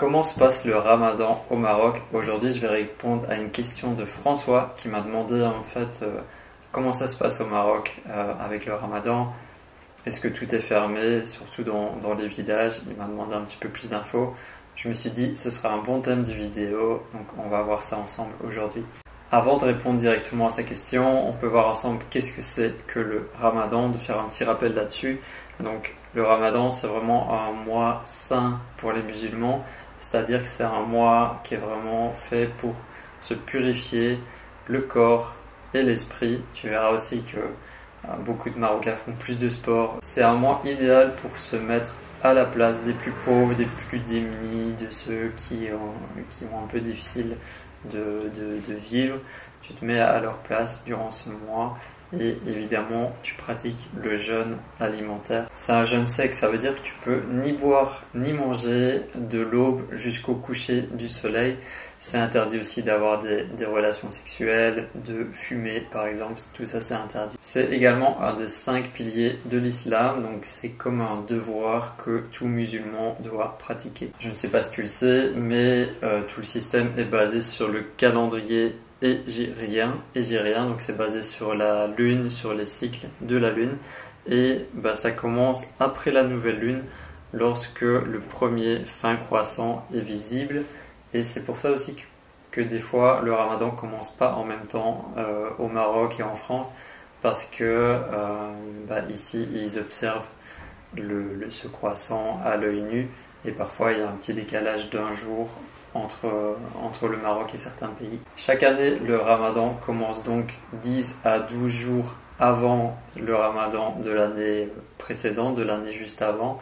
Comment se passe le Ramadan au Maroc? Aujourd'hui, je vais répondre à une question de François qui m'a demandé comment ça se passe au Maroc avec le Ramadan. Est-ce que tout est fermé, surtout dans les villages? Il m'a demandé un petit peu plus d'infos. Je me suis dit ce sera un bon thème de vidéo, donc on va voir ça ensemble aujourd'hui. Avant de répondre directement à sa question, on peut voir ensemble qu'est-ce que c'est que le Ramadan, de faire un petit rappel là-dessus. Donc le Ramadan, c'est vraiment un mois saint pour les musulmans, c'est-à-dire que c'est un mois qui est vraiment fait pour se purifier le corps et l'esprit. Tu verras aussi que beaucoup de Marocains font plus de sport. C'est un mois idéal pour se mettre à la place des plus pauvres, des plus démunis, de ceux qui ont un peu difficile de vivre. Tu te mets à leur place durant ce mois et évidemment tu pratiques le jeûne alimentaire. C'est un jeûne sec, ça veut dire que tu peux ni boire ni manger de l'aube jusqu'au coucher du soleil. C'est interdit aussi d'avoir des relations sexuelles, de fumer par exemple, tout ça c'est interdit. C'est également un des 5 piliers de l'islam, donc c'est comme un devoir que tout musulman doit pratiquer. Je ne sais pas si tu le sais, mais tout le système est basé sur le calendrier hégirien, donc c'est basé sur la lune, sur les cycles de la lune, et ça commence après la nouvelle lune lorsque le premier fin croissant est visible. Et c'est pour ça aussi que des fois le Ramadan commence pas en même temps au Maroc et en France, parce que ici ils observent ce croissant à l'œil nu, et parfois il y a un petit décalage d'un jour entre le Maroc et certains pays. Chaque année, le Ramadan commence donc 10 à 12 jours avant le Ramadan de l'année précédente, de l'année juste avant.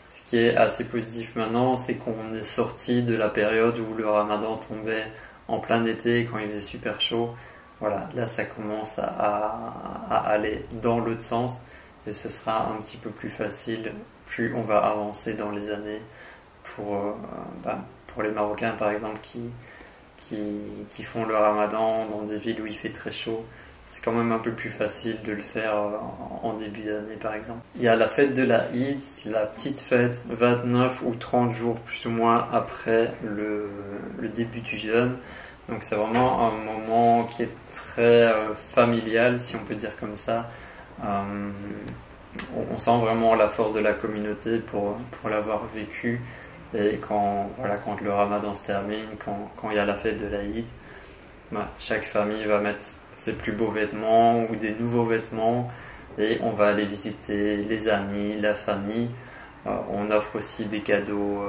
Ce qui est assez positif maintenant, c'est qu'on est sorti de la période où le Ramadan tombait en plein été, quand il faisait super chaud. Voilà, là ça commence à aller dans l'autre sens, et ce sera un petit peu plus facile plus on va avancer dans les années pour les Marocains par exemple qui font le Ramadan dans des villes où il fait très chaud. C'est quand même un peu plus facile de le faire en début d'année par exemple. Il y a la fête de la Eid, la petite fête 29 ou 30 jours plus ou moins après le début du jeûne. Donc c'est vraiment un moment qui est très familial, si on peut dire comme ça. On sent vraiment la force de la communauté pour l'avoir vécu. Et quand le Ramadan se termine, quand il y a la fête de la Eid, chaque famille va mettre ses plus beaux vêtements ou des nouveaux vêtements, et on va aller visiter les amis, la famille. On offre aussi des cadeaux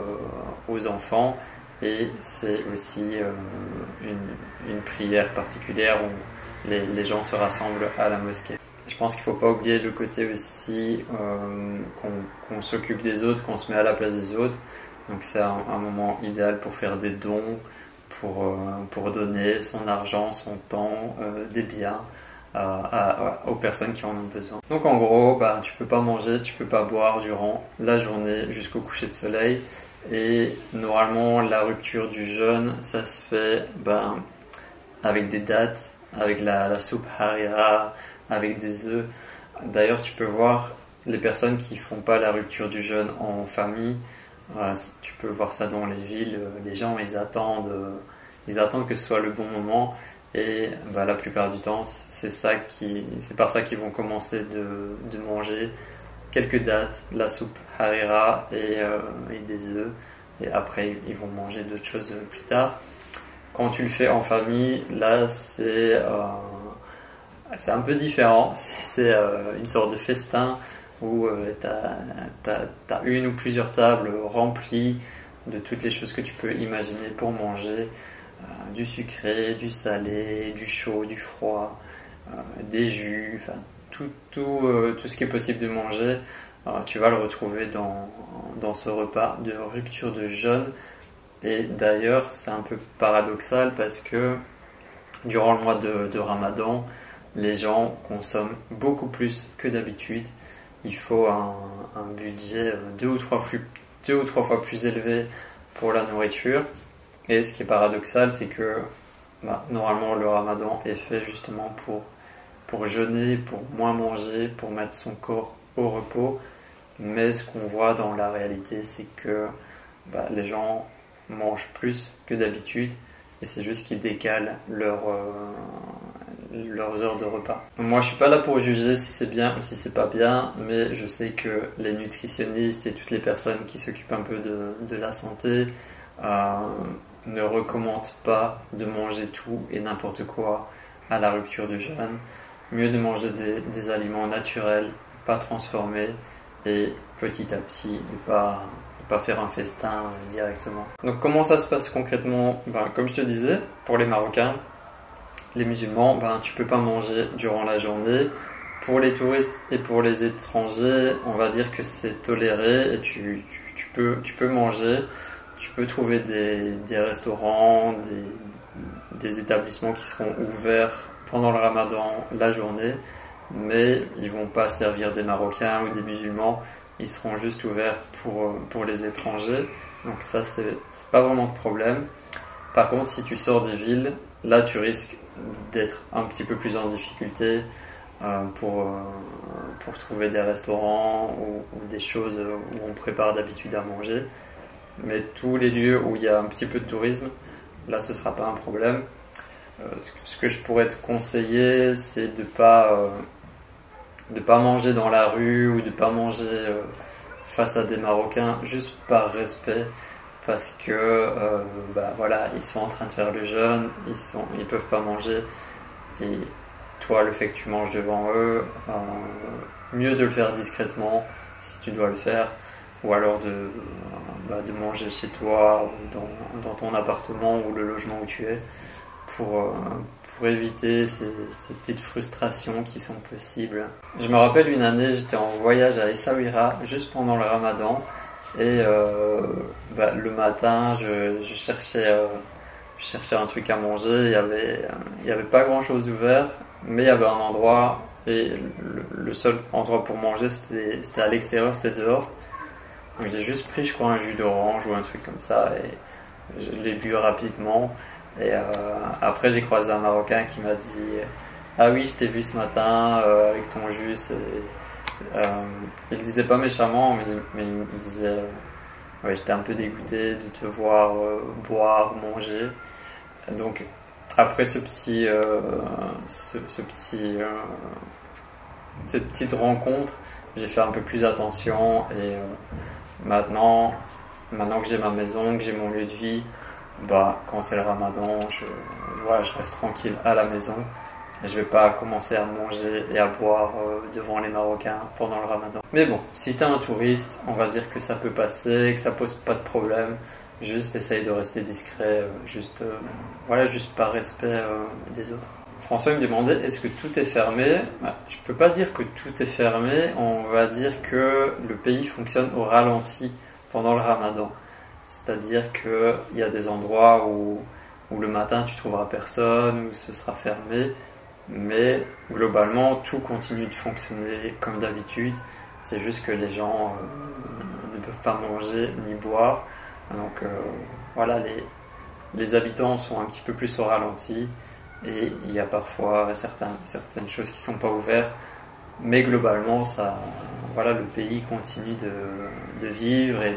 aux enfants, et c'est aussi une prière particulière où les gens se rassemblent à la mosquée. Je pense qu'il ne faut pas oublier le côté aussi qu'on s'occupe des autres, qu'on se met à la place des autres. Donc c'est un moment idéal pour faire des dons, pour donner son argent, son temps, des biens aux personnes qui en ont besoin. Donc en gros, tu peux pas manger, tu peux pas boire durant la journée jusqu'au coucher de soleil. Et normalement, la rupture du jeûne, ça se fait avec des dattes, avec la soupe harira, avec des œufs. D'ailleurs, tu peux voir les personnes qui font pas la rupture du jeûne en famille. Tu peux voir ça dans les villes. Les gens, ils attendent que ce soit le bon moment. Et la plupart du temps, c'est par ça qu'ils vont commencer de manger quelques dattes, la soupe harira et des œufs. Et après, ils vont manger d'autres choses plus tard. Quand tu le fais en famille, là, c'est un peu différent. C'est une sorte de festin où t'as une ou plusieurs tables remplies de toutes les choses que tu peux imaginer pour manger. Du sucré, du salé, du chaud, du froid, des jus, enfin tout ce qui est possible de manger, tu vas le retrouver dans ce repas de rupture de jeûne. Et d'ailleurs c'est un peu paradoxal parce que durant le mois de Ramadan, les gens consomment beaucoup plus que d'habitude. Il faut un budget 2 ou 3 fois plus élevé pour la nourriture. Et ce qui est paradoxal, c'est que normalement le Ramadan est fait justement pour jeûner, pour moins manger, pour mettre son corps au repos. Mais ce qu'on voit dans la réalité, c'est que les gens mangent plus que d'habitude et c'est juste qu'ils décalent leurs heures de repas. Moi, je suis pas là pour juger si c'est bien ou si c'est pas bien, mais je sais que les nutritionnistes et toutes les personnes qui s'occupent un peu de la santé ne recommandent pas de manger tout et n'importe quoi à la rupture du jeûne. Mieux de manger des aliments naturels, pas transformés, et petit à petit ne pas faire un festin directement. Donc comment ça se passe concrètement? Comme je te disais, pour les Marocains, les musulmans, tu peux pas manger durant la journée. Pour les touristes et pour les étrangers, on va dire que c'est toléré et tu peux manger. Tu peux trouver des restaurants, des établissements qui seront ouverts pendant le ramadan la journée, mais ils vont pas servir des Marocains ou des musulmans, ils seront juste ouverts pour les étrangers. Donc ça, c'est pas vraiment de problème. Par contre, si tu sors des villes, là tu risques d'être un petit peu plus en difficulté pour trouver des restaurants ou des choses où on prépare d'habitude à manger. Mais tous les lieux où il y a un petit peu de tourisme, là ce sera pas un problème. Ce que je pourrais te conseiller, c'est de pas manger dans la rue ou de pas manger face à des Marocains juste par respect, parce que voilà, ils sont en train de faire le jeûne, ils peuvent pas manger, et toi, le fait que tu manges devant eux, mieux de le faire discrètement si tu dois le faire, ou alors de manger chez toi, dans ton appartement ou le logement où tu es, pour éviter ces petites frustrations qui sont possibles. Je me rappelle une année, j'étais en voyage à Essaouira juste pendant le ramadan, et le matin je cherchais un truc à manger. Il y avait pas grand chose d'ouvert, mais il y avait un endroit, et le seul endroit pour manger c'était à l'extérieur, c'était dehors. Donc j'ai juste pris, je crois, un jus d'orange ou un truc comme ça, et je l'ai bu rapidement. Et après j'ai croisé un Marocain qui m'a dit ah oui, je t'ai vu ce matin avec ton jus. Il le disait pas méchamment, mais il me disait ouais, j'étais un peu dégoûté de te voir boire, manger. Donc après cette petite rencontre, j'ai fait un peu plus attention, et maintenant que j'ai ma maison, que j'ai mon lieu de vie, quand c'est le ramadan, je reste tranquille à la maison. Et je vais pas commencer à manger et à boire devant les Marocains pendant le ramadan. Mais bon, si t'es un touriste, on va dire que ça peut passer, que ça pose pas de problème. Juste essaye de rester discret, juste par respect des autres. François me demandait, est-ce que tout est fermé? Je peux pas dire que tout est fermé, on va dire que le pays fonctionne au ralenti pendant le ramadan. C'est-à-dire qu'il y a des endroits où le matin tu trouveras personne, où ce sera fermé, mais globalement tout continue de fonctionner comme d'habitude. C'est juste que les gens ne peuvent pas manger ni boire. Donc les habitants sont un petit peu plus au ralenti, et il y a parfois certaines choses qui ne sont pas ouvertes, mais globalement le pays continue de vivre, et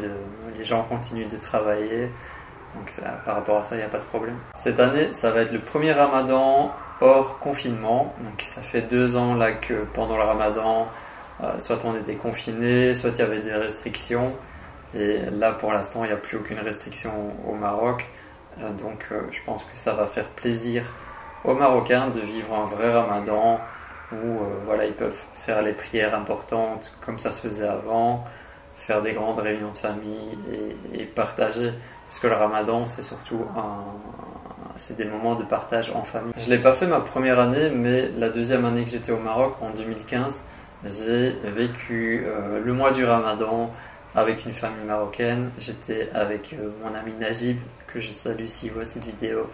les gens continuent de travailler. Donc par rapport à ça, il n'y a pas de problème. Cette année, ça va être le premier ramadan hors confinement. Donc ça fait 2 ans là que pendant le ramadan, soit on était confiné, soit il y avait des restrictions. Et là, pour l'instant, il n'y a plus aucune restriction au Maroc. Donc je pense que ça va faire plaisir aux Marocains de vivre un vrai ramadan où ils peuvent faire les prières importantes comme ça se faisait avant, faire des grandes réunions de famille et partager. Parce que le ramadan, c'est surtout c'est des moments de partage en famille. Je ne l'ai pas fait ma première année, mais la deuxième année que j'étais au Maroc, en 2015, j'ai vécu le mois du ramadan avec une famille marocaine. J'étais avec mon ami Najib, que je salue s'il voit cette vidéo,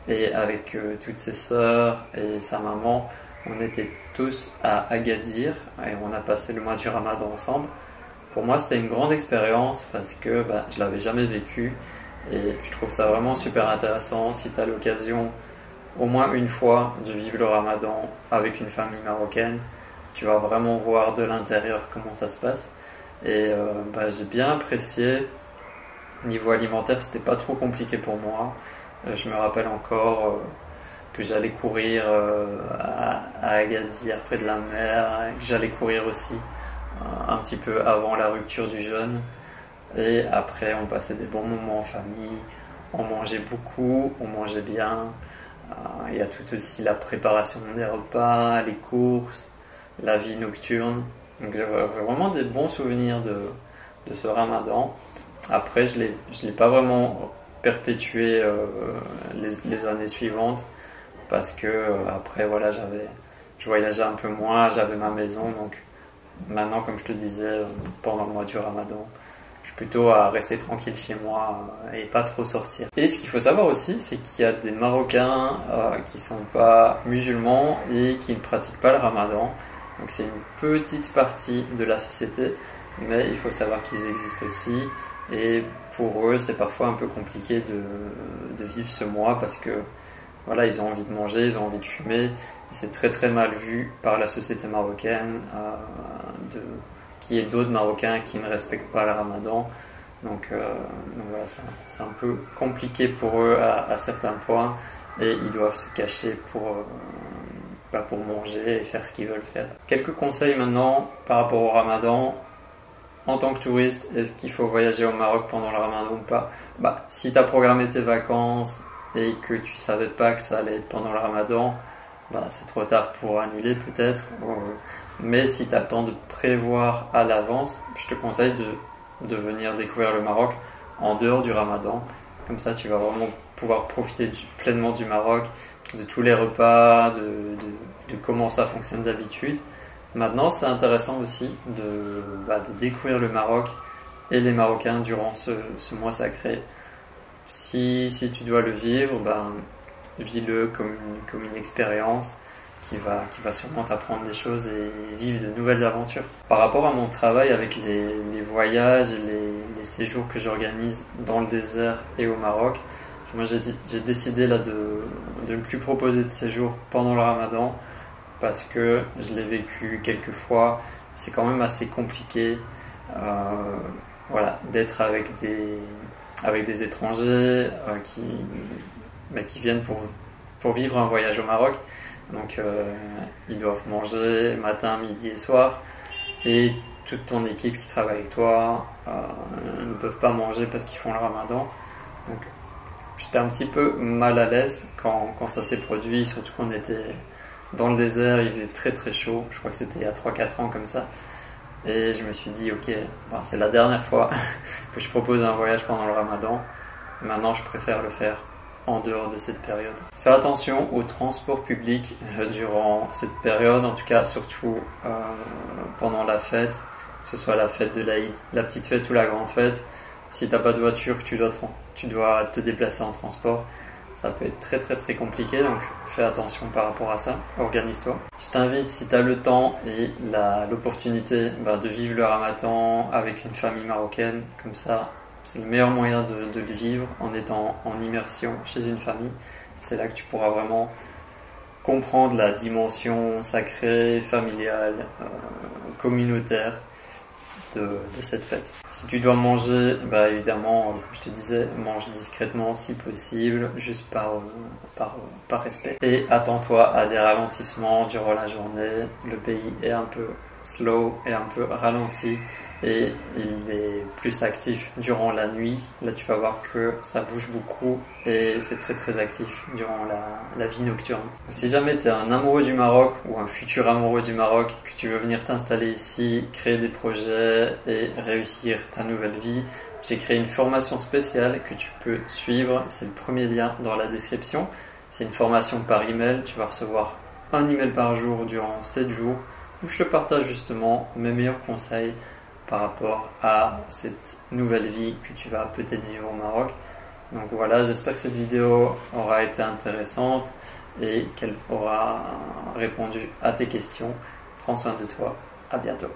et avec toutes ses sœurs et sa maman. On était tous à Agadir et on a passé le mois du ramadan ensemble. Pour moi, c'était une grande expérience parce que je l'avais jamais vécu, et je trouve ça vraiment super intéressant. Si tu as l'occasion au moins une fois de vivre le ramadan avec une famille marocaine, tu vas vraiment voir de l'intérieur comment ça se passe. Et j'ai bien apprécié Niveau alimentaire, c'était pas trop compliqué pour moi. Je me rappelle encore que j'allais courir à Agadir, près de la mer, que j'allais courir aussi un petit peu avant la rupture du jeûne. Et après, on passait des bons moments en famille, on mangeait beaucoup, on mangeait bien. Il y a tout aussi la préparation des repas, les courses, la vie nocturne. Donc j'ai vraiment des bons souvenirs de ce ramadan. Après, je l'ai pas vraiment perpétué les années suivantes parce que après, voilà, je voyageais un peu moins, j'avais ma maison. Donc maintenant, comme je te disais, pendant le mois du ramadan, je suis plutôt à rester tranquille chez moi et pas trop sortir. Et ce qu'il faut savoir aussi, c'est qu'il y a des Marocains qui sont pas musulmans et qui ne pratiquent pas le ramadan. Donc c'est une petite partie de la société, mais il faut savoir qu'ils existent aussi. Et pour eux, c'est parfois un peu compliqué de vivre ce mois parce que voilà, ils ont envie de manger, ils ont envie de fumer. Et c'est très très mal vu par la société marocaine qu'il y ait d'autres Marocains qui ne respectent pas le ramadan. Donc voilà, c'est un peu compliqué pour eux à certains points et ils doivent se cacher pour manger et faire ce qu'ils veulent faire. Quelques conseils maintenant par rapport au ramadan. En tant que touriste, est-ce qu'il faut voyager au Maroc pendant le ramadan ou pas? Si tu as programmé tes vacances et que tu savais pas que ça allait être pendant le ramadan, c'est trop tard pour annuler peut-être. Mais si tu as le temps de prévoir à l'avance, je te conseille de venir découvrir le Maroc en dehors du ramadan. Comme ça, tu vas vraiment pouvoir profiter pleinement du Maroc, de tous les repas, de comment ça fonctionne d'habitude. Maintenant, c'est intéressant aussi de découvrir le Maroc et les Marocains durant ce mois sacré. Si tu dois le vivre, vis-le comme une expérience qui va sûrement t'apprendre des choses et vivre de nouvelles aventures. Par rapport à mon travail avec les voyages et les séjours que j'organise dans le désert et au Maroc, moi j'ai décidé là de ne plus proposer de séjour pendant le ramadan parce que je l'ai vécu quelques fois. C'est quand même assez compliqué d'être avec des étrangers qui viennent pour vivre un voyage au Maroc. Donc ils doivent manger matin, midi et soir. Et toute ton équipe qui travaille avec toi ne peuvent pas manger parce qu'ils font le ramadan. Donc j'étais un petit peu mal à l'aise quand ça s'est produit, surtout qu'on était dans le désert, il faisait très très chaud. Je crois que c'était il y a 3-4 ans comme ça. Et je me suis dit, ok, c'est la dernière fois que je propose un voyage pendant le ramadan. Maintenant, je préfère le faire en dehors de cette période. Fais attention au transport public durant cette période, en tout cas surtout pendant la fête, que ce soit la fête de l'Aïd, la petite fête ou la grande fête. Si tu n'as pas de voiture, que tu dois te déplacer en transport, ça peut être très très très compliqué, donc fais attention par rapport à ça, organise-toi. Je t'invite, si tu as le temps et l'opportunité de vivre le ramadan avec une famille marocaine, comme ça, c'est le meilleur moyen de le vivre en étant en immersion chez une famille. C'est là que tu pourras vraiment comprendre la dimension sacrée, familiale, communautaire de cette fête. Si tu dois manger, évidemment, comme je te disais, mange discrètement si possible, juste par respect. Et attends-toi à des ralentissements durant la journée. Le pays est un peu slow et un peu ralenti et il est plus actif durant la nuit. Là, tu vas voir que ça bouge beaucoup et c'est très très actif durant la vie nocturne. Si jamais tu es un amoureux du Maroc ou un futur amoureux du Maroc, que tu veux venir t'installer ici, créer des projets et réussir ta nouvelle vie, j'ai créé une formation spéciale que tu peux suivre. C'est le premier lien dans la description. C'est une formation par email. Tu vas recevoir un email par jour durant 7 jours où je te partage justement mes meilleurs conseils par rapport à cette nouvelle vie que tu vas peut-être vivre au Maroc. Donc voilà, j'espère que cette vidéo aura été intéressante et qu'elle aura répondu à tes questions. Prends soin de toi, à bientôt.